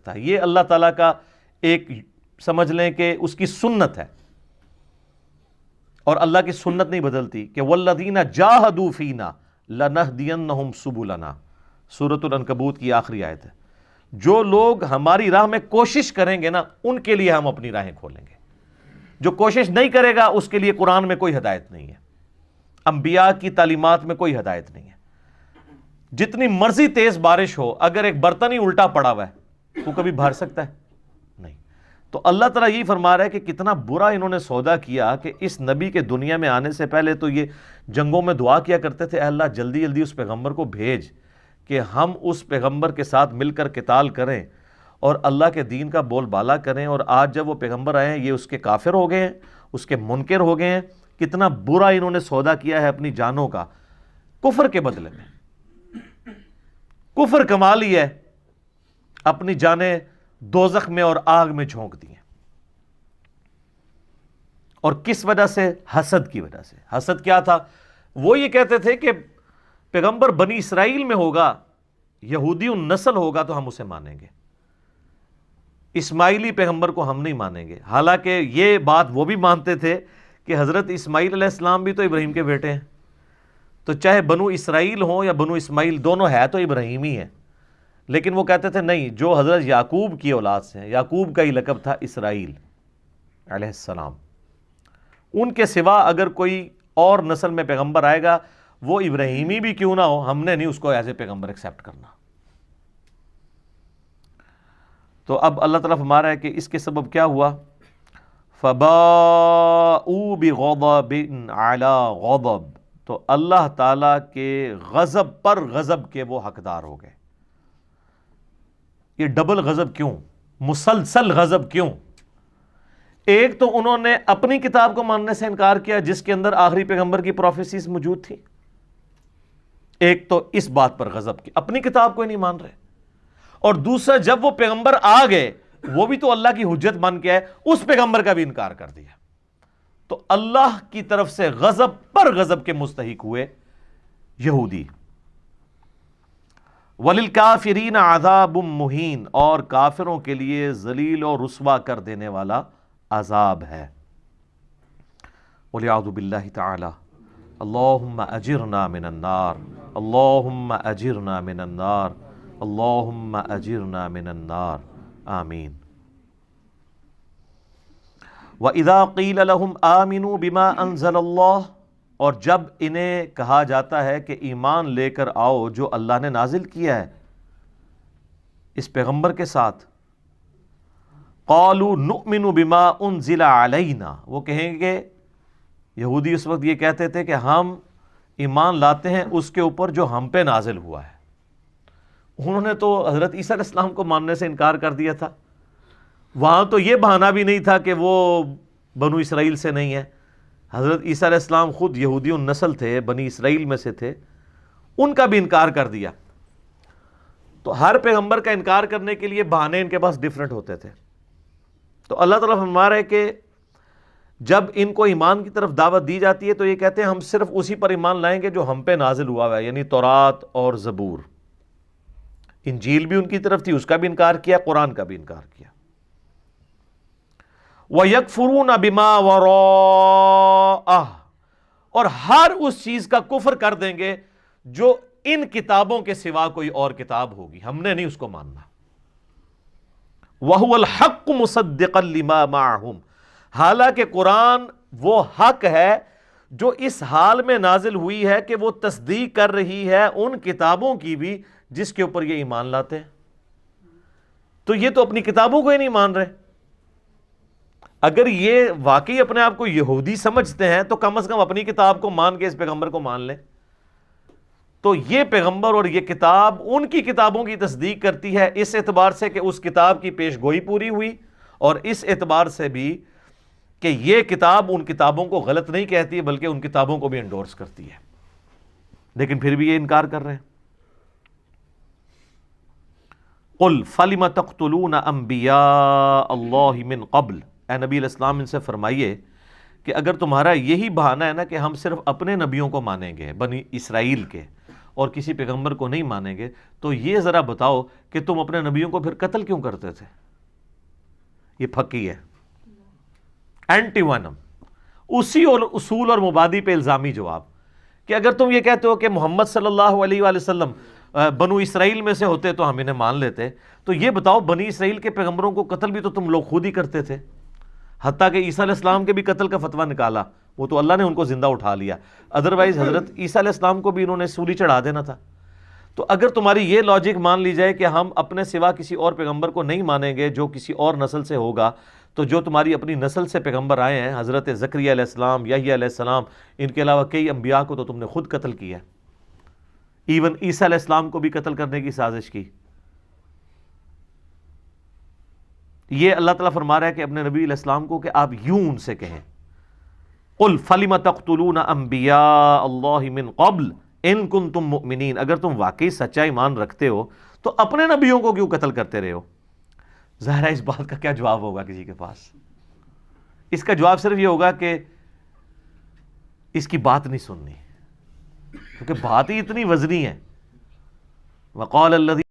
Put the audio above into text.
یہ اللہ تعالیٰ کا ایک سمجھ لیں کہ اس کی سنت ہے، اور اللہ کی سنت نہیں بدلتی کہ وَالَّذِينَ جَاهَدُوا فِينَا لَنَهْدِيَنَّهُمْ سُبُلَنَا، سورۃ العنکبوت کی آخری آیت ہے۔ جو لوگ ہماری راہ میں کوشش کریں گے نا، ان کے لیے ہم اپنی راہیں کھولیں گے۔ جو کوشش نہیں کرے گا اس کے لیے قرآن میں کوئی ہدایت نہیں ہے، انبیاء کی تعلیمات میں کوئی ہدایت نہیں ہے۔ جتنی مرضی تیز بارش ہو، اگر ایک برتن ہی الٹا پڑا ہوا ہے وہ کبھی بھر سکتا ہے؟ نہیں۔ تو اللہ تعالیٰ یہی فرما رہا ہے کہ کتنا برا انہوں نے سودا کیا کہ اس نبی کے دنیا میں آنے سے پہلے تو یہ جنگوں میں دعا کیا کرتے تھے، اے اللہ جلدی جلدی اس پیغمبر کو بھیج کہ ہم اس پیغمبر کے ساتھ مل کر قتال کریں اور اللہ کے دین کا بول بالا کریں۔ اور آج جب وہ پیغمبر آئے ہیں یہ اس کے کافر ہو گئے ہیں، اس کے منکر ہو گئے ہیں۔ کتنا برا انہوں نے سودا کیا ہے اپنی جانوں کا کفر کے بدلے میں، کفر کما لی ہے، اپنی جانیں دوزخ میں اور آگ میں جھونک دی ہیں۔ اور کس وجہ سے؟ حسد کی وجہ سے۔ حسد کیا تھا؟ وہ یہ کہتے تھے کہ پیغمبر بنی اسرائیل میں ہوگا، یہودی النسل ہوگا تو ہم اسے مانیں گے، اسماعیلی پیغمبر کو ہم نہیں مانیں گے۔ حالانکہ یہ بات وہ بھی مانتے تھے کہ حضرت اسماعیل علیہ السلام بھی تو ابراہیم کے بیٹے ہیں، تو چاہے بنو اسرائیل ہوں یا بنو اسماعیل، دونوں ہے تو ابراہیم ہی ہیں۔ لیکن وہ کہتے تھے نہیں، جو حضرت یعقوب کی اولاد سے ہیں، یعقوب کا ہی لقب تھا اسرائیل علیہ السلام، ان کے سوا اگر کوئی اور نسل میں پیغمبر آئے گا وہ ابراہیمی بھی کیوں نہ ہو، ہم نے نہیں اس کو ایز اے پیغمبر ایکسیپٹ کرنا۔ تو اب اللہ تعالیٰ فرما رہا ہے کہ اس کے سبب کیا ہوا؟ فَبَاءُوا بِغَضَبٍ عَلَىٰ غَضَبٍ، تو اللہ تعالیٰ کے غضب پر غضب کے وہ حقدار ہو گئے۔ یہ ڈبل غضب کیوں؟ مسلسل غضب کیوں؟ ایک تو انہوں نے اپنی کتاب کو ماننے سے انکار کیا جس کے اندر آخری پیغمبر کی پروفیسیز موجود تھی، ایک تو اس بات پر غضب کی اپنی کتاب کو ہی نہیں مان رہے، اور دوسرا جب وہ پیغمبر آ گئے وہ بھی تو اللہ کی حجت بن کے ہے، اس پیغمبر کا بھی انکار کر دیا۔ تو اللہ کی طرف سے غضب پر غضب کے مستحق ہوئے یہودی۔ وَلِلْكَافِرِينَ عَذَابٌ مُّهِينٌ، اور کافروں کے لیے ذلیل اور رسوا کر دینے والا عذاب ہے۔ وَلِعَوْذُ بِاللَّهِ تَعَالَى اللہم اجرنا من النار، اللہم اجرنا من النار، اللہم اجرنا من النار، آمین۔ وَإِذَا قِيلَ لَهُمْ آمِنُوا بِمَا أَنزَلَ اللَّهُ، اور جب انہیں کہا جاتا ہے کہ ایمان لے کر آؤ جو اللہ نے نازل کیا ہے اس پیغمبر کے ساتھ، قَالُوا نُؤْمِنُ بِمَا أُنزِلَ عَلَيْنَا، وہ کہیں گے، یہودی اس وقت یہ کہتے تھے کہ ہم ایمان لاتے ہیں اس کے اوپر جو ہم پہ نازل ہوا ہے۔ انہوں نے تو حضرت عیسیٰ علیہ السلام کو ماننے سے انکار کر دیا تھا، وہاں تو یہ بہانہ بھی نہیں تھا کہ وہ بنو اسرائیل سے نہیں ہے، حضرت عیسیٰ علیہ السلام خود یہودی النسل تھے، بنی اسرائیل میں سے تھے، ان کا بھی انکار کر دیا۔ تو ہر پیغمبر کا انکار کرنے کے لیے بہانے ان کے پاس ڈیفرنٹ ہوتے تھے۔ تو اللہ تعالیٰ فرما رہے ہے کہ جب ان کو ایمان کی طرف دعوت دی جاتی ہے تو یہ کہتے ہیں ہم صرف اسی پر ایمان لائیں گے جو ہم پہ نازل ہوا ہے، یعنی تورات اور زبور۔ انجیل بھی ان کی طرف تھی، اس کا بھی انکار کیا، قرآن کا بھی انکار کیا۔ وَيَكْفُرُونَ بِمَا وَرَاءَهُ، اور ہر اس چیز کا کفر کر دیں گے جو ان کتابوں کے سوا کوئی اور کتاب ہوگی، ہم نے نہیں اس کو ماننا۔ وَهُوَ الْحَقُّ مُصَدِّقًا لِمَا مَعَهُمْ، حالانکہ قرآن وہ حق ہے جو اس حال میں نازل ہوئی ہے کہ وہ تصدیق کر رہی ہے ان کتابوں کی بھی جس کے اوپر یہ ایمان لاتے ہیں۔ تو یہ تو اپنی کتابوں کو ہی نہیں مان رہے۔ اگر یہ واقعی اپنے آپ کو یہودی سمجھتے ہیں تو کم از کم اپنی کتاب کو مان کے اس پیغمبر کو مان لیں۔ تو یہ پیغمبر اور یہ کتاب ان کی کتابوں کی تصدیق کرتی ہے، اس اعتبار سے کہ اس کتاب کی پیش گوئی پوری ہوئی، اور اس اعتبار سے بھی کہ یہ کتاب ان کتابوں کو غلط نہیں کہتی بلکہ ان کتابوں کو بھی انڈورس کرتی ہے، لیکن پھر بھی یہ انکار کر رہے ہیں۔ قُلْ فَلِمَ تَقْتُلُونَ أَنْبِيَاءَ اللَّهِ مِنْ قَبْلِ، اے نبی علیہ السلام ان سے فرمائیے کہ اگر تمہارا یہی بہانہ ہے نا کہ ہم صرف اپنے نبیوں کو مانیں گے بنی اسرائیل کے، اور کسی پیغمبر کو نہیں مانیں گے تو یہ ذرا بتاؤ کہ تم اپنے نبیوں کو پھر قتل کیوں کرتے تھے؟ یہ پھکی ہے، اینٹی وینم، اسی اور اصول اور مبادی پہ الزامی جواب کہ اگر تم یہ کہتے ہو کہ محمد صلی اللہ علیہ وآلہ وسلم بنو اسرائیل میں سے ہوتے تو ہم انہیں مان لیتے، تو یہ بتاؤ بنی اسرائیل کے پیغمبروں کو قتل بھی تو تم لوگ خود ہی کرتے تھے، حتیٰ کہ عیسیٰ علیہ السلام کے بھی قتل کا فتویٰ نکالا، وہ تو اللہ نے ان کو زندہ اٹھا لیا، ادروائز حضرت عیسیٰ علیہ السلام کو بھی انہوں نے سولی چڑھا دینا تھا۔ تو اگر تمہاری یہ لاجک مان لی جائے کہ ہم اپنے سوا کسی اور پیغمبر کو نہیں مانیں گے جو کسی اور نسل سے ہوگا، تو جو تمہاری اپنی نسل سے پیغمبر آئے ہیں، حضرت زکریا علیہ السلام، یحییٰ علیہ السلام، ان کے علاوہ کئی انبیاء کو تو تم نے خود قتل کیا، ایون عیسیٰ علیہ السلام کو بھی قتل کرنے کی سازش کی۔ یہ اللہ تعالیٰ فرما رہا ہے کہ اپنے نبی علیہ السلام کو کہ آپ یوں ان سے کہیں، قل فلم تقتلون انبیاء اللہ من قبل ان کنتم مؤمنین، اگر تم واقعی سچا ایمان رکھتے ہو تو اپنے نبیوں کو کیوں قتل کرتے رہے ہو؟ ظاہر ہے اس بات کا کیا جواب ہوگا کسی کے پاس؟ اس کا جواب صرف یہ ہوگا کہ اس کی بات نہیں سننی، کیونکہ بات ہی اتنی وزنی ہے۔ وقال الذی